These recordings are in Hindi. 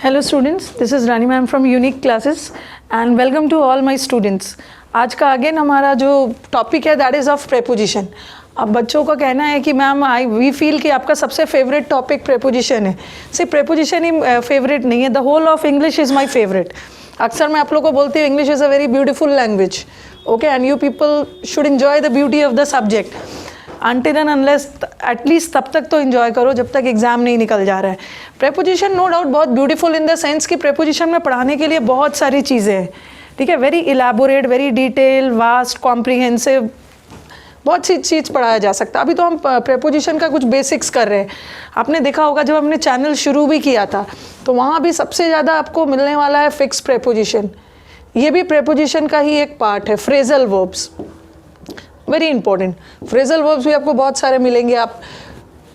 Hello students, this is Rani ma'am from Unique Classes and welcome to all my students. आज का अगेन हमारा जो टॉपिक है दैट इज़ ऑफ प्रेपोजिशन. अब बच्चों का कहना है कि मैम वी फील कि आपका सबसे फेवरेट टॉपिक प्रेपोजिशन है. सिर्फ प्रेपोजिशन ही फेवरेट नहीं है, the whole of English is my favourite. अक्सर मैं आप लोगों को बोलती हूँ English is a very beautiful language, okay, and you people should enjoy the beauty of the subject until and unless, at least तब तक तो इन्जॉय करो जब तक एग्जाम नहीं निकल जा रहा है. प्रेपोजिशन नो डाउट बहुत ब्यूटीफुल इन द सेंस कि प्रेपोजिशन में पढ़ाने के लिए बहुत सारी चीज़ें हैं, ठीक है, very elaborate, very detail, vast, comprehensive, बहुत सी चीज़ पढ़ाया जा सकता है. अभी तो हम प्रेपोजिशन का कुछ बेसिक्स कर रहे हैं. आपने देखा होगा जब हमने चैनल शुरू भी किया था तो वहाँ भी सबसे ज़्यादा आपको मिलने वाला है फिक्स प्रेपोजिशन. ये भी प्रेपोजिशन का ही एक पार्ट है. Phrasal verbs very important. Phrasal verbs भी आपको बहुत सारे मिलेंगे. आप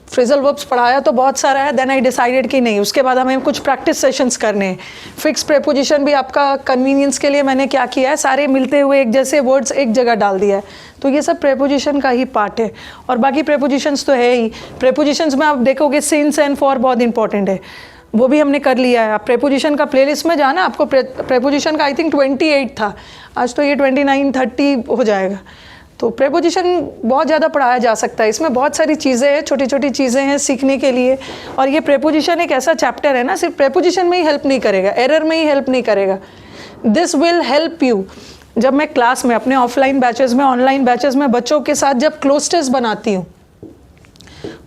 फ्रेजल वर्ब्स पढ़ाया तो बहुत सारा है, देन आई डिसाइडेड कि नहीं, उसके बाद हमें कुछ प्रैक्टिस सेशंस करने हैं. फिक्स प्रेपोजिशन भी आपका कन्वीनियंस के लिए मैंने क्या किया है, सारे मिलते हुए एक जैसे वर्ड्स एक जगह डाल दिया है. तो ये सब प्रेपोजिशन का ही पार्ट है. और बाकी प्रेपोजिशंस तो है ही. प्रेपोजिशंस में आप देखोगे सिंस एंड फॉर बहुत इंपॉर्टेंट है, वो भी हमने कर लिया है. आप प्रेपोजिशन का प्लेलिस्ट में जाना, आपको प्रेपोजिशन का आई थिंक 28 था, आज तो ये 29-30 हो जाएगा. तो प्रेपोजिशन बहुत ज़्यादा पढ़ाया जा सकता है. इसमें बहुत सारी चीज़ें हैं, छोटी छोटी चीज़ें हैं सीखने के लिए. और ये प्रेपोजिशन एक ऐसा चैप्टर है ना, सिर्फ प्रेपोजिशन में ही हेल्प नहीं करेगा, एरर में ही हेल्प नहीं करेगा. This will help you. जब मैं क्लास में अपने ऑफलाइन बैचेस में, ऑनलाइन बैचेस में बच्चों के साथ जब क्लोज टेस्ट बनाती हूँ,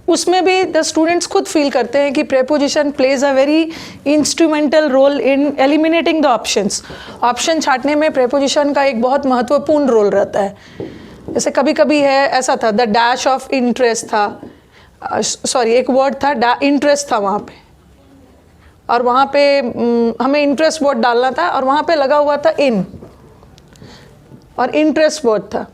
उसमें भी द स्टूडेंट्स खुद फील करते हैं कि preposition plays a very instrumental role in eliminating the options. Option छांटने में प्रेपोजिशन का एक बहुत महत्वपूर्ण रोल रहता है. जैसे कभी कभी है ऐसा था, द डैश ऑफ इंटरेस्ट था, सॉरी एक वर्ड था इंटरेस्ट था वहाँ पे, और वहाँ पे हमें इंटरेस्ट वर्ड डालना था और वहाँ पे लगा हुआ था इन, और इंटरेस्ट वर्ड था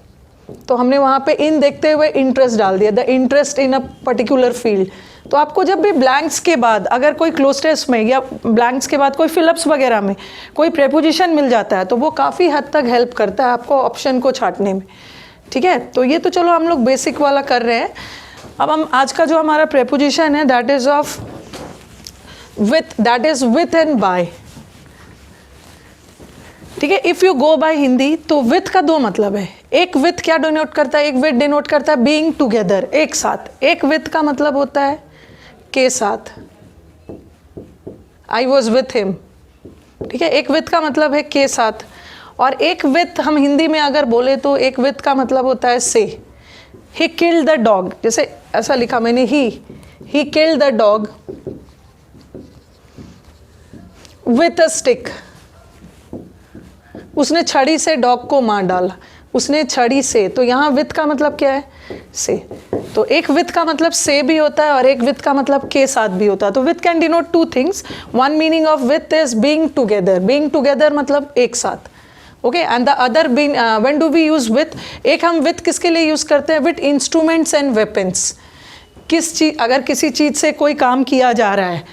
तो हमने वहाँ पे इन देखते हुए इंटरेस्ट डाल दिया, the interest in a particular field. तो आपको जब भी ब्लैंक्स के बाद अगर कोई क्लोज टेस्ट में या ब्लैंक्स के बाद कोई फिलअप्स वगैरह में कोई प्रेपोजिशन मिल जाता है तो वो काफ़ी हद तक हेल्प करता है आपको ऑप्शन को छांटने में, ठीक है. तो ये तो चलो हम लोग बेसिक वाला कर रहे हैं. अब हम आज का जो हमारा प्रेपोजिशन है that is of with, that is with and by, ठीक है. If you go by Hindi तो विथ का दो मतलब है. एक विथ क्या डिनोट करता है, एक विथ डिनोट करता है बीइंग टुगेदर, एक साथ. एक विथ का मतलब होता है के साथ, आई वॉज विथ हिम, ठीक है. एक विथ का मतलब है के साथ. और एक विथ हम हिंदी में अगर बोले तो एक विथ का मतलब होता है से. ही किल्ड द डॉग, जैसे ऐसा लिखा मैंने, he killed the dog with a stick. उसने छड़ी से डॉग को मार डाला, उसने छड़ी से. तो यहाँ विथ का मतलब क्या है, से. तो एक विथ का मतलब से भी होता है और एक विथ का मतलब के साथ भी होता है. तो with can denote two things. One meaning of with is being together. Being together मतलब एक साथ, okay. And the other being, when do we use with, एक हम विथ किसके लिए यूज करते हैं, विथ इंस्ट्रूमेंट्स एंड वेपन्स. किस चीज, अगर किसी चीज से कोई काम किया जा रहा है,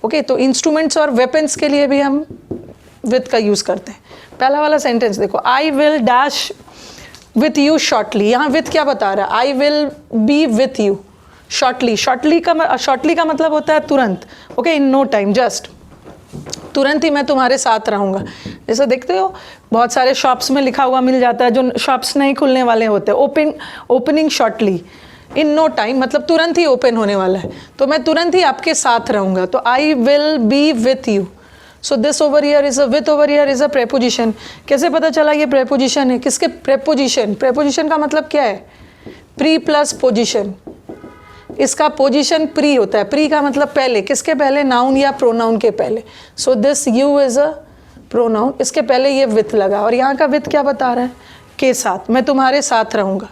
ओके, तो इंस्ट्रूमेंट्स और वेपन्स के लिए भी हम विथ का यूज करते हैं. पहला वाला सेंटेंस देखो, I will dash with you shortly. यहाँ विथ क्या बता रहा है, I will be with you shortly. Shortly का मतलब होता है तुरंत, okay, in no time, just तुरंत ही मैं तुम्हारे साथ रहूँगा. जैसे देखते हो बहुत सारे शॉप्स में लिखा हुआ मिल जाता है, जो शॉप्स नहीं खुलने वाले होते, opening shortly, in no time, मतलब तुरंत ही ओपन होने वाला है, तो मैं तुरंत ही आपके साथ रहूँगा. तो आई will be with you. So this over here is a with, over here is a preposition. कैसे पता चला ये प्रेपोजिशन है, किसके प्रेपोजिशन. प्रेपोजिशन का मतलब क्या है, प्री प्लस पोजिशन. इसका पोजीशन प्री होता है. प्री का मतलब पहले, किसके पहले, नाउन या प्रोनाउन के पहले. So this you is a pronoun, इसके पहले ये विथ लगा. और यहाँ का विथ क्या बता रहा है, के साथ, मैं तुम्हारे साथ रहूँगा.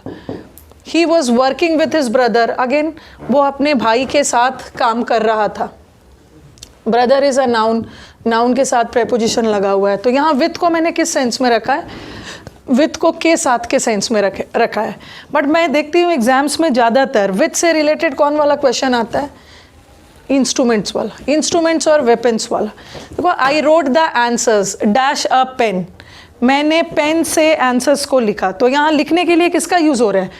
He was working with his brother. Again वो अपने भाई के साथ काम कर रहा था. Brother is a noun, noun के साथ प्रेपोजिशन लगा हुआ है. तो यहाँ विथ को मैंने किस सेंस में रखा है, विथ को के साथ के सेंस में रखा है. बट मैं देखती हूँ एग्जाम्स में ज़्यादातर विथ से रिलेटेड कौन वाला क्वेश्चन आता है, इंस्ट्रूमेंट्स वाला, इंस्ट्रूमेंट्स और वेपन्स वाला. देखो, I wrote the answers dash a pen. मैंने पेन से आंसर्स को लिखा. तो यहाँ लिखने के लिए किसका यूज़ हो रहा है,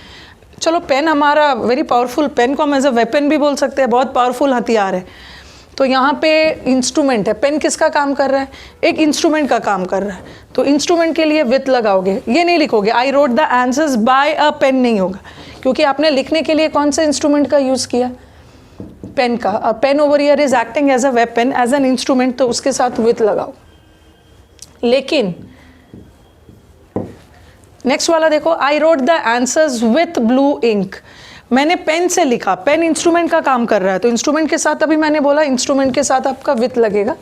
चलो पेन हमारा वेरी पावरफुल, पेन को हम एज अ वेपन भी बोल सकते हैं, बहुत पावरफुल हथियार है. तो यहाँ पे इंस्ट्रूमेंट है, पेन किसका काम कर रहा है, एक इंस्ट्रूमेंट का काम कर रहा है, तो इंस्ट्रूमेंट के लिए विथ लगाओगे, ये नहीं लिखोगे I wrote the answers by a pen, नहीं होगा, क्योंकि आपने लिखने के लिए कौन से इंस्ट्रूमेंट का यूज़ किया, पेन का। Pen over here is acting as a weapon, as an instrument, तो उसके साथ विथ लगाओ। लेकिन नेक्स्ट वाला देखो, I wrote the answers with blue ink, मैंने पेन से लिखा, पेन इंस्ट्रूमेंट का काम कर रहा है, तो इंस्ट्रूमेंट के साथ अभी मैंने बोला इंस्ट्रूमेंट के साथ आपका विथ लगेगा।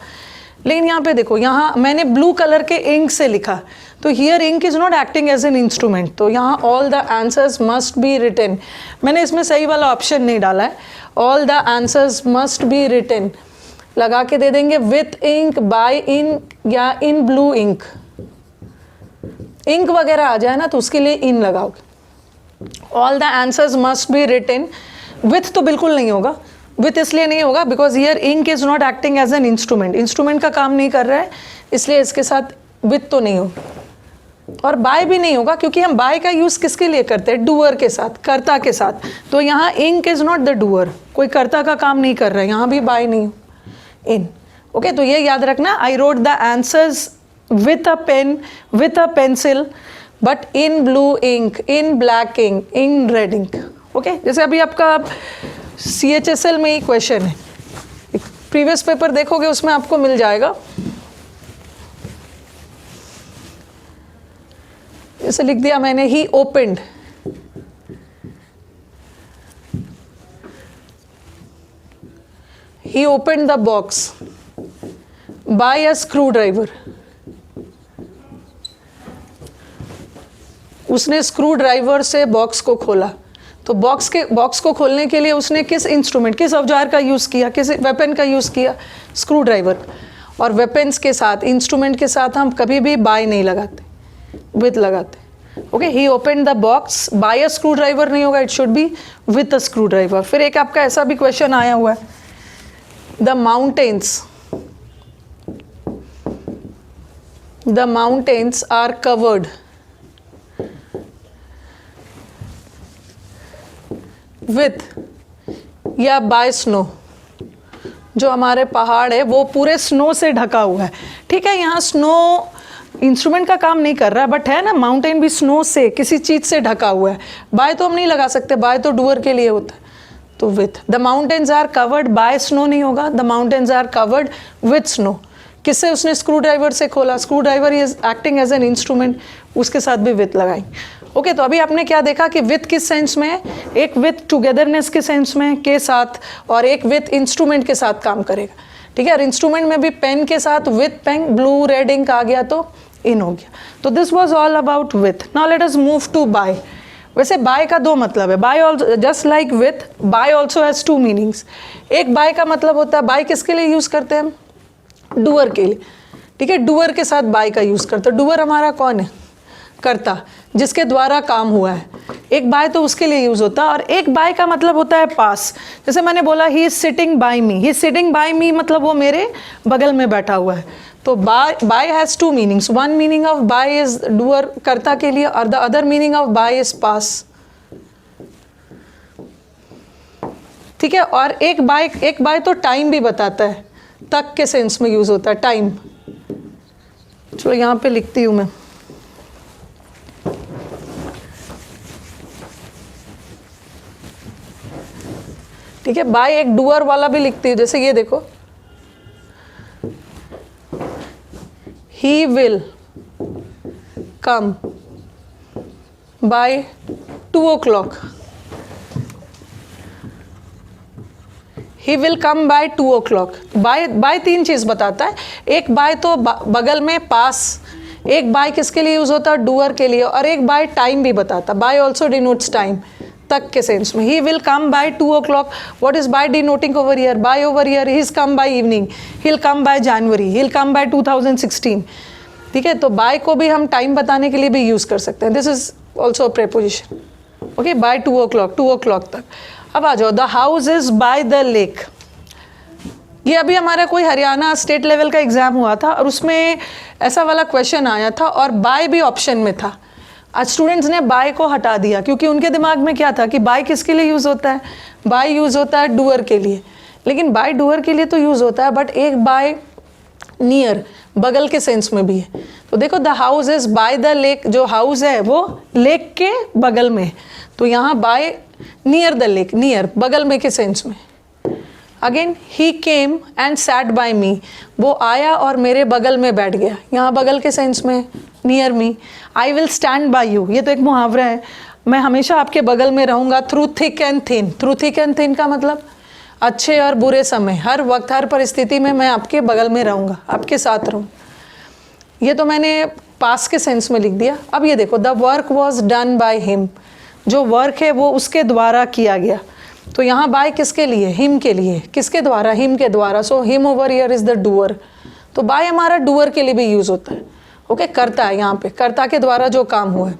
लेकिन यहाँ पे देखो, यहाँ मैंने ब्लू कलर के इंक से लिखा, तो here ink is not acting as an instrument, तो यहाँ all the answers must be written, मैंने इसमें सही वाला ऑप्शन नहीं डाला है, all the answers must be written लगा के दे देंगे, विथ इंक, बाय इंक या इन ब्लू इंक। इंक वगैरह आ जाए ना तो उसके लिए इन लगाओगे। All the answers must be written, with तो बिल्कुल नहीं होगा, विथ इसलिए नहीं होगा because here ink is not acting as an instrument, instrument का काम नहीं कर रहा है, इसलिए इसके साथ विथ तो नहीं होगा। और बाय भी नहीं होगा, क्योंकि हम बाय का यूज़ किसके लिए करते हैं, डूअर के साथ, कर्ता के साथ, तो यहाँ ink is not the doer, कोई कर्ता का काम नहीं कर रहा है, यहाँ भी बाय नहीं हो, इन। ओके, तो ये याद रखना, आई wrote the answers with a pen, with a pencil, but in blue ink, in black ink, in red ink. Okay, जैसे अभी आपका CHSL में ही क्वेश्चन है, प्रीवियस पेपर देखोगे उसमें आपको मिल जाएगा, जैसे लिख दिया मैंने, he opened, he opened the box by a screwdriver, उसने स्क्रू ड्राइवर से बॉक्स को खोला, तो बॉक्स को खोलने के लिए उसने किस इंस्ट्रूमेंट, किस औजार का यूज़ किया, किस वेपन का यूज़ किया, स्क्रू ड्राइवर। और वेपन्स के साथ, इंस्ट्रूमेंट के साथ हम कभी भी बाय नहीं लगाते, विथ लगाते। Okay, he open the box by a screw driver नहीं होगा, it should be with a screw driver. फिर एक आपका ऐसा भी क्वेश्चन आया हुआ है, the mountains are covered with या बाय स्नो, जो हमारे पहाड़ है वो पूरे स्नो से ढका हुआ है, ठीक है। यहाँ स्नो इंस्ट्रूमेंट का काम नहीं कर रहा है, बट है ना, माउंटेन भी स्नो से, किसी चीज़ से ढका हुआ है, बाय तो हम नहीं लगा सकते, बाय तो डूअर के लिए होता है, तो with. The mountains are covered by snow नहीं होगा, the mountains are covered with snow. किससे उसने स्क्रू ड्राइवर से खोला, screw driver is acting as an instrument, उसके साथ भी विथ लगाएंगे। ओके, तो अभी आपने क्या देखा कि विथ किस सेंस में है, एक विथ टुगेदरनेस के सेंस में, के साथ, और एक विथ इंस्ट्रूमेंट के साथ काम करेगा, ठीक है। और इंस्ट्रूमेंट में भी पेन के साथ with pen, blue red ink आ गया तो इन हो गया। तो this was all about with. Now let us move to by. वैसे बाय का दो मतलब है, by also, just like with, by also has two meanings. एक बाय का मतलब होता है, बाय किसके लिए यूज़ करते हैं हम, डूअर के लिए, ठीक है, डूअर के साथ बाय का यूज़ करते हैं। डूअर हमारा कौन है, कर्ता, जिसके द्वारा काम हुआ है। एक बाय तो उसके लिए यूज़ होता है, और एक बाय का मतलब होता है पास। जैसे मैंने बोला, he is sitting by me, he is sitting by me मतलब वो मेरे बगल में बैठा हुआ है। तो by has two meanings, one meaning of by is doer, कर्ता के लिए, और the other meaning of by is पास, ठीक है। और एक बाय तो टाइम भी बताता है, तक के सेंस में यूज़ होता है, टाइम। चलो यहाँ पे लिखती हूँ मैं, ठीक है। बाय एक डूअर वाला भी लिखती है, जैसे ये देखो, he will come by 2 o'clock, he will come by 2 o'clock। By तीन चीज़ बताता है, एक बाय तो बगल में, पास, एक बाय किसके लिए यूज़ होता है, डूअर के लिए, और एक बाय टाइम भी बताता, बाय ऑल्सो डिनोट्स टाइम, तक के सेंस में। He will come by 2 o'clock, what is by denoting over here, by over here, he is come by evening, he will come by January, he will come by 2016, ठीक है। तो बाय को भी हम टाइम बताने के लिए भी यूज़ कर सकते हैं, this is also preposition. Okay, by 2 o'clock, 2 o'clock तक। अब आ जाओ, the house is by the lake. ये अभी हमारा कोई हरियाणा स्टेट लेवल का एग्जाम हुआ था, और उसमें ऐसा वाला क्वेश्चन आया था, और बाय भी ऑप्शन में था। आज स्टूडेंट्स ने बाय को हटा दिया, क्योंकि उनके दिमाग में क्या था कि बाय किसके लिए यूज़ होता है, बाय यूज़ होता है डूअर के लिए, लेकिन बाय डूअर के लिए तो यूज़ होता है, बट एक बाय नियर बगल के सेंस में भी है। तो देखो the house is by the lake, जो हाउस है वो लेक के बगल में, तो यहाँ by near the lake, near बगल में के सेंस में। Again he came and sat by me, वो आया और मेरे बगल में बैठ गया, यहाँ बगल के सेंस में near me. I will stand by you, ये तो एक मुहावरा है, मैं हमेशा आपके बगल में रहूँगा। Through thick and thin, through thick and thin का मतलब अच्छे और बुरे समय, हर वक्त हर परिस्थिति में मैं आपके बगल में रहूँगा, आपके साथ रहूँ। ये तो मैंने पास्ट के सेंस में लिख दिया। अब ये देखो the work was done by him, जो वर्क है वो उसके द्वारा किया गया। तो यहाँ बाय किसके लिए? हिम के लिए। किसके द्वारा? हिम के द्वारा। So him over here is the doer. तो बाय हमारा डूअर के लिए भी यूज होता है। ओके, कर्ता है यहाँ पे, कर्ता के द्वारा जो काम हुआ है।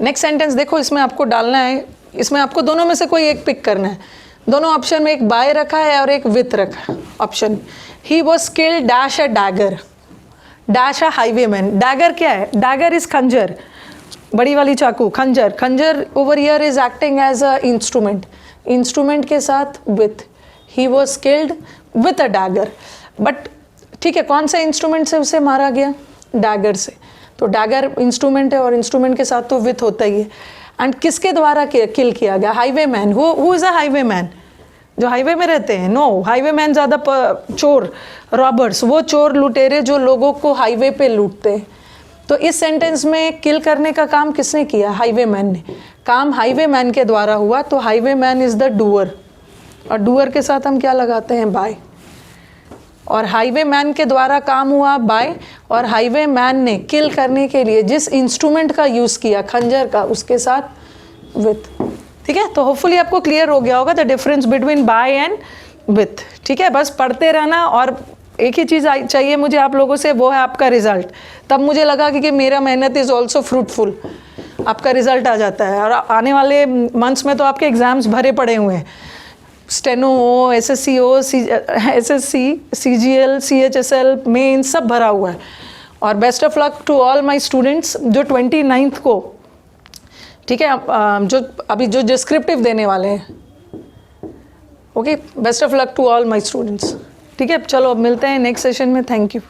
नेक्स्ट सेंटेंस देखो, इसमें आपको डालना है, इसमें आपको दोनों में से कोई एक पिक करना है। दोनों ऑप्शन में एक बाय रखा है और एक विथ रखा है option. He was killed dash a dagger, dash a highwayman. Dagger क्या है? डैगर इज खंजर, बड़ी वाली चाकू, खंजर। खंजर over here is acting as a instrument, instrument के साथ with. He was skilled with a dagger. But ठीक है, कौन सा इंस्ट्रूमेंट से उसे मारा गया? डैगर से। तो डैगर इंस्ट्रूमेंट है और इंस्ट्रूमेंट के साथ तो विथ होता ही है। एंड किसके द्वारा किल किया गया? Highwayman. Who is a highwayman? जो हाईवे में रहते हैं? नो, हाईवेमैन ज़्यादा चोर, रॉबर्स, वो चोर लुटेरे जो लोगों को हाईवे पे लूटते हैं। तो इस सेंटेंस में किल करने का काम किसने किया? हाईवेमैन ने। काम हाईवेमैन के द्वारा हुआ, तो हाईवेमैन इज द डूअर। और डूअर के साथ हम क्या लगाते हैं? बाय। और हाईवेमैन के द्वारा काम हुआ बाय, और हाईवेमैन ने किल करने के लिए जिस इंस्ट्रूमेंट का यूज़ किया, खंजर का, उसके साथ विथ। ठीक है, तो होपफुली आपको क्लियर हो गया होगा the difference between by and with. ठीक है, बस पढ़ते रहना। और एक ही चीज़ चाहिए मुझे आप लोगों से, वो है आपका रिजल्ट। तब मुझे लगा कि मेरा मेहनत इज़ ऑल्सो फ्रूटफुल, आपका रिजल्ट आ जाता है। और आने वाले मंथ्स में तो आपके एग्ज़ाम्स भरे पड़े हुए हैं, स्टेनो हो, SSC हो, SSC, CGL, CHSL, मेन सब भरा हुआ है। और best of luck to all my students जो 29th को, ठीक है, जो अभी जो डिस्क्रिप्टिव देने वाले हैं। Okay, best of luck to all my students. ठीक है, चलो अब मिलते हैं नेक्स्ट सेशन में। Thank you.